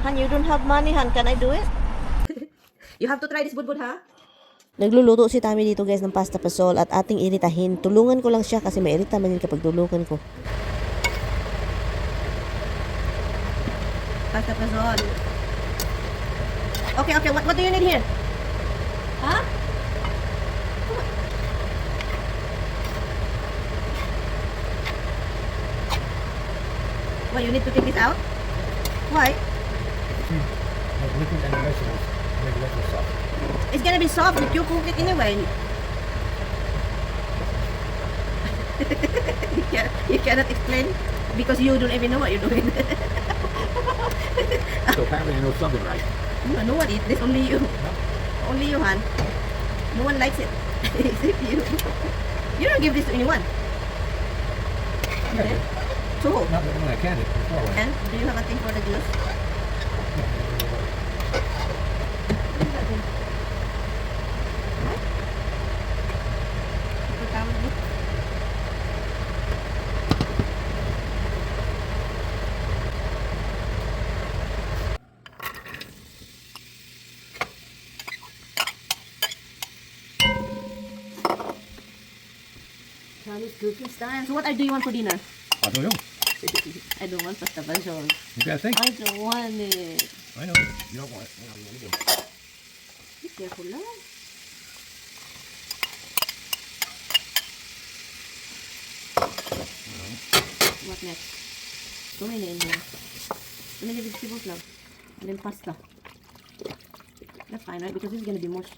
Han, you don't have money, Han. Can I do it? You have to try this, Budbud, ha? Nagluluto si Tami dito guys ng pasta pasol at ating iritahin. Tulungan ko lang siya kasi mairita man yun kapag tulungan ko. Pasta pasol. Okay, okay. What do you need here? Huh? Why, you need to take this out? Why? Like liquid and vegetables. Make the vegetables soft. It's gonna be soft if you cook it anyway. You cannot explain because you don't even know what you're doing. So apparently I know something right. No one eats this, only you. Only you, Han. No one likes it except you. You don't give this to anyone. Okay. To who? Not that when I canned it before. And do you have a thing for the juice? Chinese cooking style. So what do you want for dinner? I don't know. I don't want pasta pasol. You gotta think. I don't want it. I know. You don't want it. What do you want to do? Be careful lang. What next? Too many in here. Too many vegetables lang. And then pasta. That's fine, right? Because this is gonna be mush.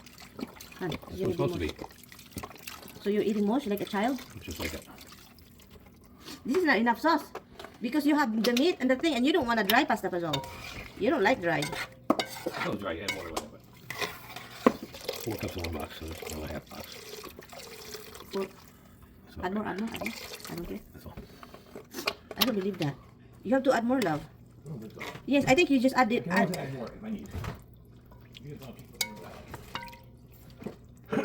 Han, it's So gonna it's supposed to mush. be. So you're eating mush like a child? Just like it. This is not enough sauce. Because you have the meat and the thing, and you don't want a dry pasta pasol. You don't like dry. Oh, it's right. Add water with it. 4 cups in 1 box, so that's 1.5 box. So, So, add more. I don't care. That's all. I don't believe that. You have to add more, love. Yes, I think you just add it. Add more if I need.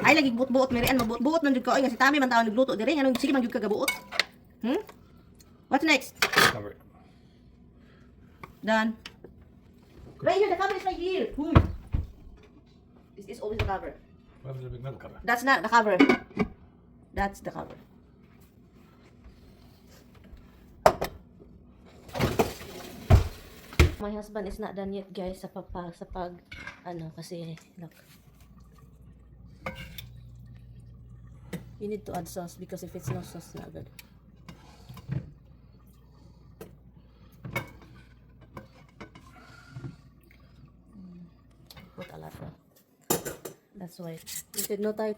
Ay, lagi buot-buot, Mirian. Mabuot-buot man jud ka. Oy, nga si Tami man tawag nagluto diri. Anong sige man jud ka gabuot? What's next? Cover it. Done. Right here, the cover is right here. This is always the cover. What happens to the big metal cover? That's not the cover. That's the cover. My husband is not done yet, guys, sa pag kasi look. You need to add sauce because if it's no sauce, not good. Put a lot of. That's why. You said no tight.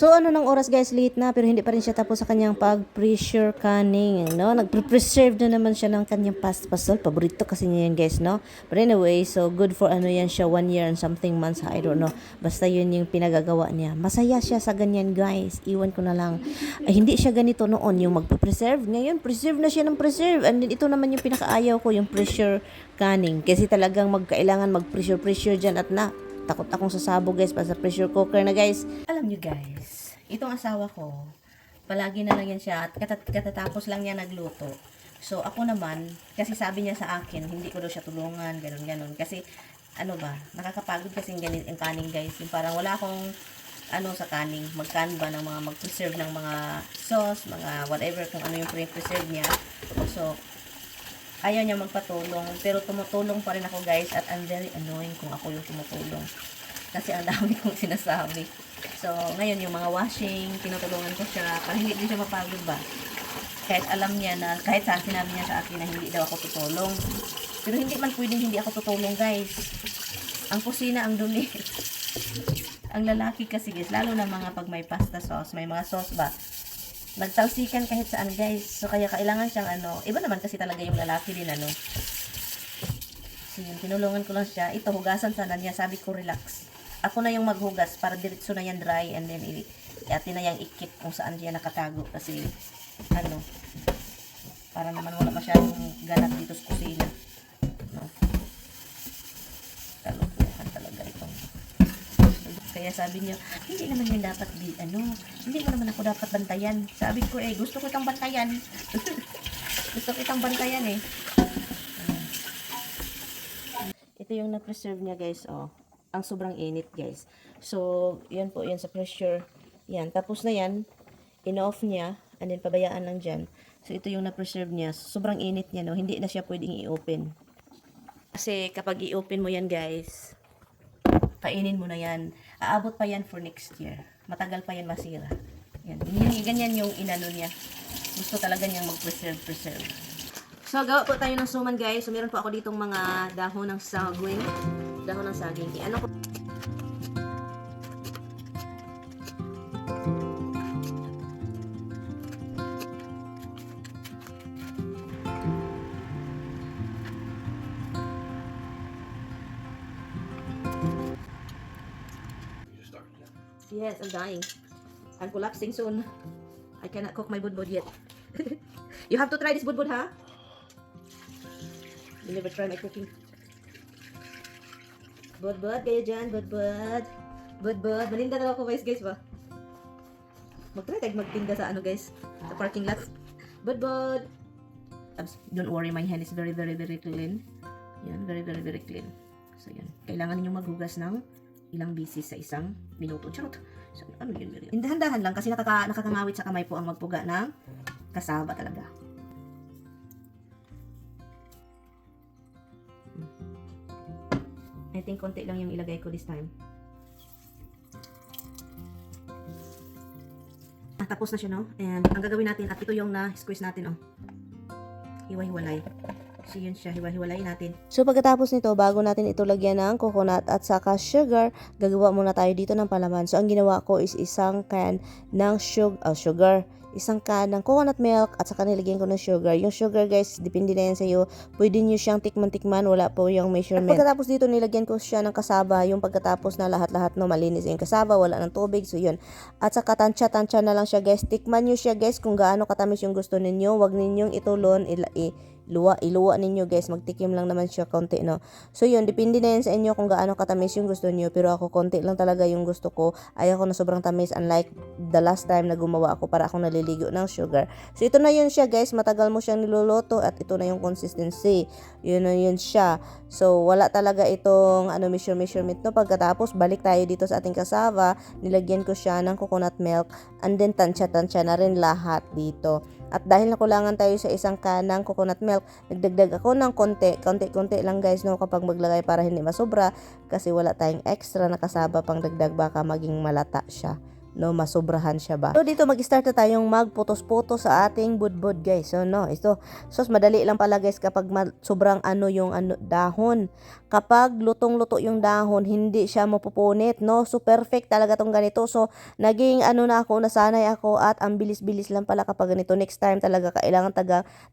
So ano ng oras guys, late na pero hindi pa rin siya tapos sa kanyang pag-pressure canning, no? Nagpre-preserve na naman siya ng kanyang pasta pasol. Paborito kasi niya yan guys, no? But anyway, so good for ano yan siya, 1 year and something months, I don't know. Basta yun yung pinagagawa niya. Masaya siya sa ganyan guys. Iwan ko na lang. Ay, hindi siya ganito noon yung magpe-preserve. Ngayon, preserve na siya ng preserve. And then ito naman yung pinakaayaw ko, yung pressure canning. Kasi talagang magkailangan mag-pressure dyan at takot akong sasabog guys pa sa pressure cooker na guys. Alam nyo guys, itong asawa ko, palagi na lang yan siya at katatapos lang niya nagluto. So ako naman, kasi sabi niya sa akin, hindi ko daw siya tulungan, ganun. Kasi ano ba, nakakapagod kasi yung kaning guys. Yung parang wala akong sa kaning, mag-can ba ng mga mag-preserve ng mga sauce, mga whatever, kung ano yung pre-preserve niya. So, ayaw niya magpatulong, pero tumutulong pa rin ako guys at I'm very annoying kung ako yung tumutulong. Kasi ang dami kong sinasabi. So, ngayon yung mga washing, tinutulungan ko siya para hindi din siya mapagod ba. Kahit alam niya na, kahit sinabi niya sa akin na hindi daw ako tutulong. Pero hindi man pwedeng hindi ako tutulong guys. Ang kusina, ang dumi. Ang lalaki kasi guys, lalo na mga pag may pasta sauce, may mga sauce ba, nagtalsikan kahit saan guys. So kaya kailangan siyang iba naman kasi talaga yung lalaki din So yun, tinulungan ko lang siya. Ito, hugasan sana niya. Sabi ko, relax. Ako na yung maghugas para diretso na yan dry and then atin na yung ikip kung saan diyan nakatago kasi para naman wala masyadong ganap dito sa kusina. No? Kalukuhan talaga ito. Kaya sabi niya, hindi naman yun dapat hindi mo naman ako dapat bantayan. Sabi ko, gusto ko itang bantayan. Gusto ko itang bantayan Ito yung na-preserve niya guys, oh. Ang sobrang init guys. So, yan po, yan sa pressure. Yan, tapos na yan, in-off niya, and then pabayaan lang dyan. So, ito yung na-preserve niya. Sobrang init niya, no? Hindi na siya pwedeng i-open. Kasi kapag i-open mo yan guys, kainin mo na yan. Aabot pa yan for next year. Matagal pa yan masira. Yan. Ganyan yung inano niya. Gusto talaga niyang mag-preserve. So, gawa po tayo ng suman guys. So, meron po ako ditong mga dahon ng saging. Dahon ng saging. Ano ko? You just start. Yes, I'm dying. I'm collapsing soon. I cannot cook my budbud yet. You have to try this budbud, ha? You never try my cooking. Budbud, kayo dyan, budbud. Budbud, malinda na ako guys ba? Mag-try tayo magtinda sa ano guys, sa parking lot. Budbud. Don't worry, my hand is very clean. Yan, very clean. So yan, kailangan ninyong maghugas ng ilang bisis sa isang minuto. Charot. So, ano yun? Dahan-dahan lang kasi nakakangawit sa kamay po ang magpuga ng kasaba talaga. I think konti lang yung ilagay ko this time. Tapos na siya, no? And ang gagawin natin, at ito yung na-squeeze natin, oh. Hiwa-hiwalay. So, yun siya. Hiwa-hiwalay natin. So, pagkatapos nito, bago natin ito lagyan ng coconut at saka sugar, gagawa muna tayo dito ng palaman. So, ang ginawa ko is isang can ng sugar. Isang can ng coconut milk at saka nilagyan ko ng sugar. Yung sugar guys, depende na yan sa iyo. Pwede nyo siyang tikman-tikman, wala po yung measurement. At pagkatapos dito, nilagyan ko siya ng kasaba. Yung pagkatapos na lahat-lahat no, malinis yung kasaba, wala ng tubig. So yun. At saka tansya-tansya na lang siya guys. Tikman nyo siya guys kung gaano katamis yung gusto ninyo. Huwag ninyong itulon, iluwa ninyo guys, magtikim lang naman siya konti, no. So yun, depende na yan sa inyo kung gaano katamis yung gusto niyo, pero ako konti lang talaga yung gusto ko. Ayaw ko na sobrang tamis, unlike the last time na gumawa ako para akong naliligo ng sugar. So ito na yun siya guys, matagal mo siyang niluluto at ito na yung consistency. Yun na yun siya. So wala talaga itong measurement, no. Pagkatapos balik tayo dito sa ating kasava, nilagyan ko siya ng coconut milk and then tansya na rin lahat dito. At dahil nakulangan tayo sa isang kanang coconut milk, nagdagdag ako ng konti lang guys, no, kapag maglagay para hindi masobra kasi wala tayong extra na kasaba pang dagdag, baka maging malata siya, no, masobrahan siya ba. So dito mag-start na tayong magputos-putos sa ating budbud guys. So no, ito madali lang pala guys kapag sobrang yung dahon. Kapag lutong-luto yung dahon, hindi siya mapupunit, no. So perfect talaga tong ganito. So naging nasanay ako at ang bilis-bilis lang pala kapag ganito. Next time talaga kailangan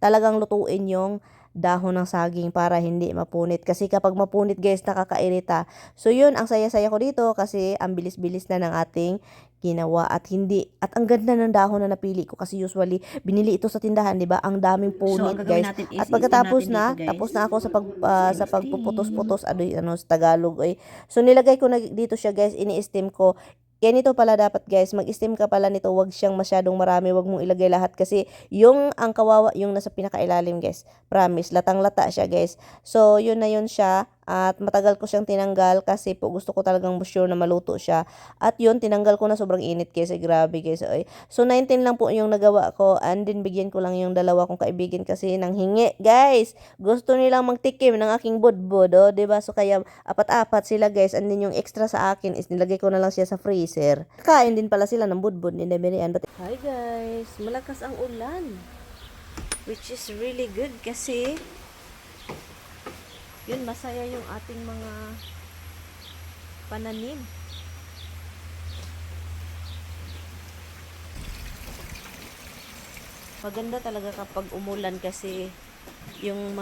talagang lutuin yung dahon ng saging para hindi mapunit. Kasi kapag mapunit guys, nakakairita. So yun, ang saya-saya ko dito kasi ang bilis-bilis na ng ating ginawa at ang ganda ng dahon na napili ko kasi usually binili ito sa tindahan, 'di ba? Ang daming punit guys. At pagkatapos tapos na ako sa pagpuputos-putos sa Tagalog eh. So nilagay ko na dito siya guys, ini-steam ko. Ganito pala dapat guys, mag-steam ka pala nito, wag siyang masyadong marami, wag mong ilagay lahat kasi ang kawawa yung nasa pinakailalim guys. Promise, latang-lata siya guys. So yun na yun siya at matagal ko siyang tinanggal kasi po gusto ko talagang sure na maluto siya. At yun, tinanggal ko na, sobrang init kasi grabe guys. So 19 lang po yung nagawa ko and then bigyan ko lang yung dalawa kong kaibigan kasi nang hingi guys. Gusto nilang magtikim ng aking budbud, oh, 'di ba? So kaya apat-apat sila guys and then yung extra sa akin is nilagay ko na lang siya sa freezer. Kain din pala sila ng budbud ni Demirian. Hi guys, malakas ang ulan. Which is really good kasi yun, masaya yung ating mga pananim. Maganda talaga kapag umulan kasi yung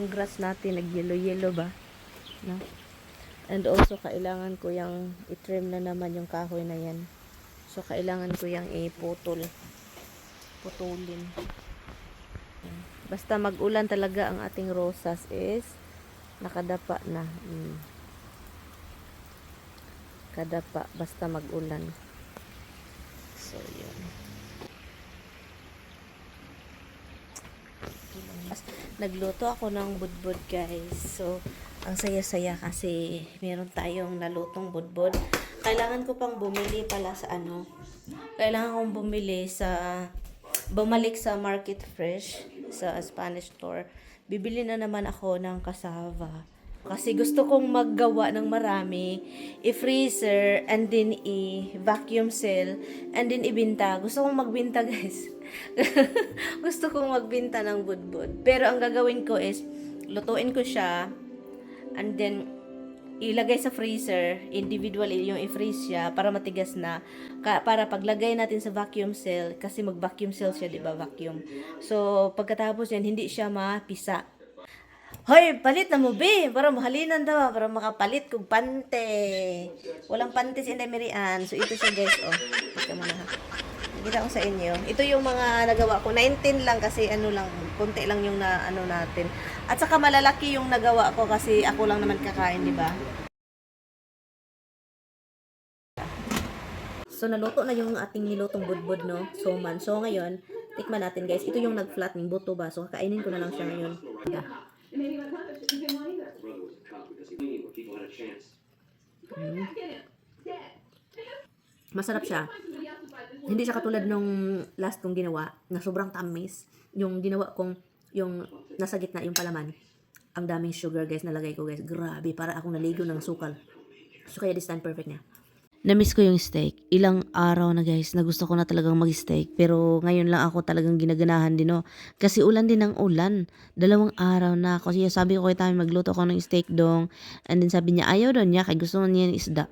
grass natin nag-yellow ba, no? And also kailangan ko yung i-trim na naman yung kahoy na yan. So kailangan ko yung putulin. Basta mag-ulan talaga ang ating rosas is nakadapa na. Kadapa basta mag-ulan. So yun. Nagluto ako ng budbud guys. So Ang saya-saya kasi meron tayong nalutong budbud. Kailangan ko pang bumili pala sa ano. Kailangan kong bumalik sa Market Fresh sa Spanish store. Bibili na naman ako ng cassava. Kasi gusto kong maggawa ng marami, i-freezer, and then i-vacuum seal, and then ibinta. Gusto kong magbinta, guys. Gusto kong magbinta ng budbud. Pero ang gagawin ko is, lutuin ko siya, and then ilagay sa freezer, individually yung i-freeze siya para matigas na, para paglagay natin sa vacuum seal, kasi mag-vacuum seal siya, di ba, vacuum. So, pagkatapos yan, hindi siya mapisa. Hoy, palit na mo, be! Para mahalinan daw, para makapalit kong pante. Walang pante si Indemirian. So, ito siya, guys, oh. Ito mo na, ha. Nakita ko sa inyo. Ito yung mga nagawa ko. 19 lang kasi ano lang, konti lang yung na, ano natin. At saka malalaki yung nagawa ko kasi ako lang naman kakain, di ba? So, naluto na yung ating nilutong budbud, no? Soman. So, ngayon, tikman natin, guys. Ito yung nag-flat ng buto ba? So, kakainin ko na lang siya ngayon. Yeah. Masarap siya. Hindi siya katulad nung last kong ginawa na sobrang tamis. Yung ginawa kong yung nasa gitna yung palaman. Ang daming sugar, guys, nalagay ko, guys. Grabe, para akong naligo ng sukal. So kaya this time perfect niya. Na-miss ko yung steak. Ilang araw na, guys, na gusto ko na talagang mag-steak. Pero ngayon lang ako talagang ginaganahan din, no. Kasi ulan din ng ulan. 2 araw na. Kasi sabi ko kay Tami, magluto ko ng steak dong. And then sabi niya, ayaw daw niya. Kaya gusto niya ng isda.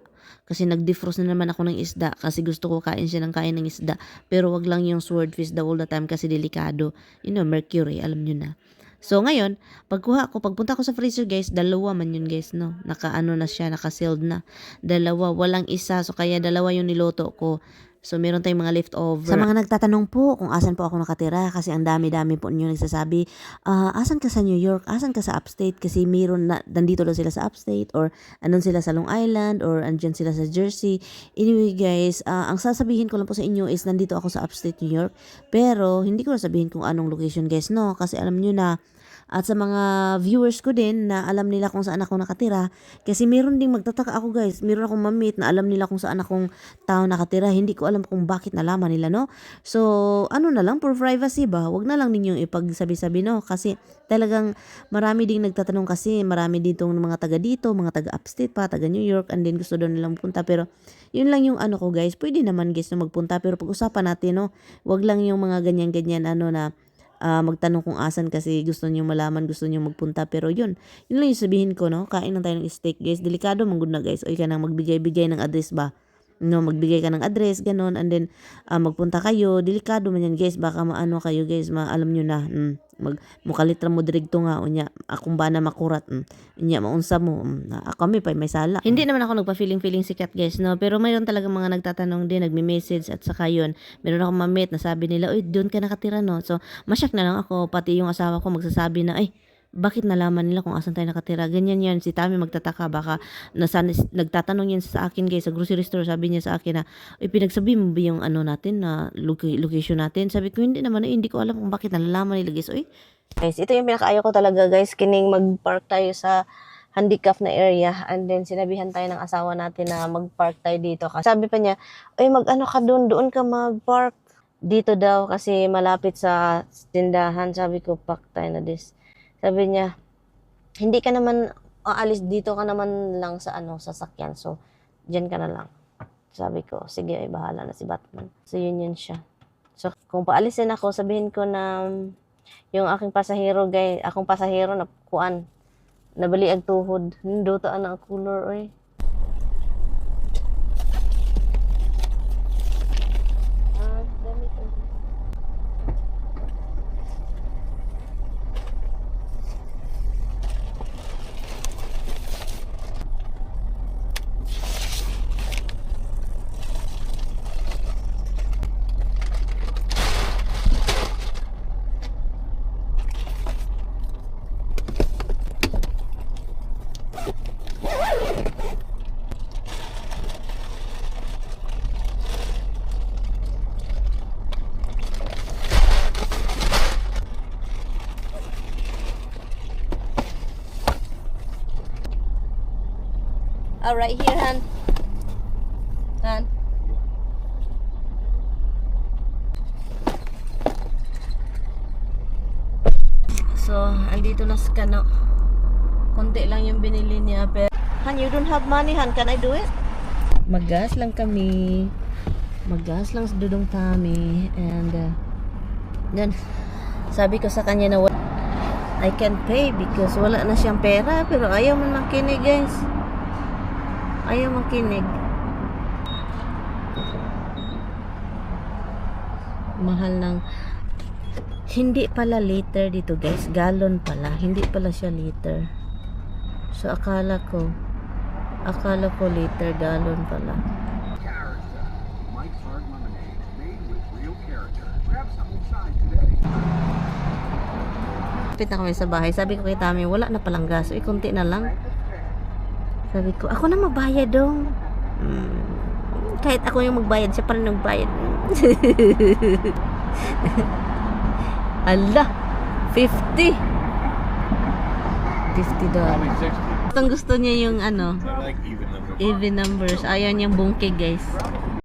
Kasi nag-defrost na naman ako ng isda. Kasi gusto ko kain siya ng kain ng isda. Pero wag lang yung swordfish daw all the time kasi delikado. You know, mercury. Alam niyo na. So, ngayon, pagpunta ko sa freezer, guys, 2 man yun, guys, no? Naka-ano na siya, naka-sealed na. 2, walang isa. So, kaya 2 yung niloto ko. So, meron tayong mga leftover. Sa mga nagtatanong po kung asan po ako nakatira, kasi ang dami-dami po ninyo nagsasabi, asan ka sa New York, asan ka sa upstate, kasi meron na, nandito daw sila sa upstate, or andun sila sa Long Island, or andyan sila sa Jersey. Anyway, guys, ang sasabihin ko lang po sa inyo is nandito ako sa upstate New York, pero hindi ko na sabihin kung anong location, guys, no? Kasi alam nyo na, at sa mga viewers ko din na alam nila kung saan ako nakatira. Kasi meron ding magtataka ako, guys. Meron akong mamit na alam nila kung saan akong tao nakatira. Hindi ko alam kung bakit nalaman nila, no? So, ano na lang, for privacy ba? Huwag na lang ninyong ipagsabi-sabi, no? Kasi talagang marami ding nagtatanong kasi. Marami ditong mga taga dito, mga taga upstate pa, taga New York. And then gusto doon nilang punta. Pero yun lang yung ano ko, guys. Pwede naman, guys, na magpunta. Pero pag-usapan natin, no? Huwag lang yung mga ganyan-ganyan, ano na magtanong kung asan kasi gusto niyo malaman, gusto niyo magpunta. Pero yun lang yung sabihin ko, no? Kain lang tayo ng steak, guys. Delikado manggod na, guys. O ka nang magbigay-bigay ng address ba? No, magbigay ka ng address, ganon. And then, magpunta kayo. Delikado man yan, guys. Baka maano kayo, guys. Maalam nyo na. Mukalitra mo dirigto nga. Unya, akong ba na makurat. Unya, maunsa mo. Kami pa, may sala. Hindi naman ako nagpa-feeling sikat, guys, no? Pero mayroon talaga mga nagtatanong din, nagme-message. At saka yun, meron akong mamit na sabi nila, uy, doon ka nakatira, no? So, masyak na lang ako. Pati yung asawa ko magsasabi na, ay, bakit nalaman nila kung asan tayo nakatira? Ganyan yan. Si Tami magtataka. Baka nagtatanong yan sa akin, guys, sa grocery store. Sabi niya sa akin na, pinagsabi mo ba yung ano natin, na location natin? Sabi ko, hindi naman. Hindi ko alam kung bakit nalalaman nila, guys. Guys, ito yung pinakaayaw ko talaga, guys. Kining mag-park tayo sa handicap na area. And then, sinabihan tayo ng asawa natin na mag-park tayo dito. Kasi sabi pa niya, ay, mag-ano ka doon ka mag-park. Dito daw kasi malapit sa tindahan. Sabi ko, park tayo na this. Sabi niya, hindi ka naman aalis dito, ka naman lang sa sasakyan. So, diyan ka na lang. Sabi ko, sige, ay bahala na si Batman. So, yun siya. So, kung paalisin ako, sabihin ko na yung aking pasahero, guys, akong pasahero na kuan, nabali ag tuhod. Hinduto ang color, oy. Dami ko. Oh, right here, Han. Han. So, andito na sa kano. Konti lang yung binili niya. Pero, Han, you don't have money, Han. Can I do it? Maggas lang kami. Maggas lang sa dudong kami. And, then, sabi ko sa kanya na I can pay because wala na siyang pera. Pero ayaw man makinig, guys. Ayaw makinig. Mahal ng... Hindi pala liter dito, guys. Gallon pala. Hindi pala siya liter. So, akala ko liter, gallon pala. Mike's Hard Lemonade, made with real character. Grab some inside today. Kapit na kami sa bahay. Sabi ko kay Tami, wala na palang gas. Uy, konti na lang. Sabi ko, ako na magbayad dong. Kahit ako yung magbayad, siya pa rin nagbayad. Ala, $50. Probably 60. Gustong gusto niya yung ano, I like even numbers. even numbers. Ayaw niyang bungkig, guys.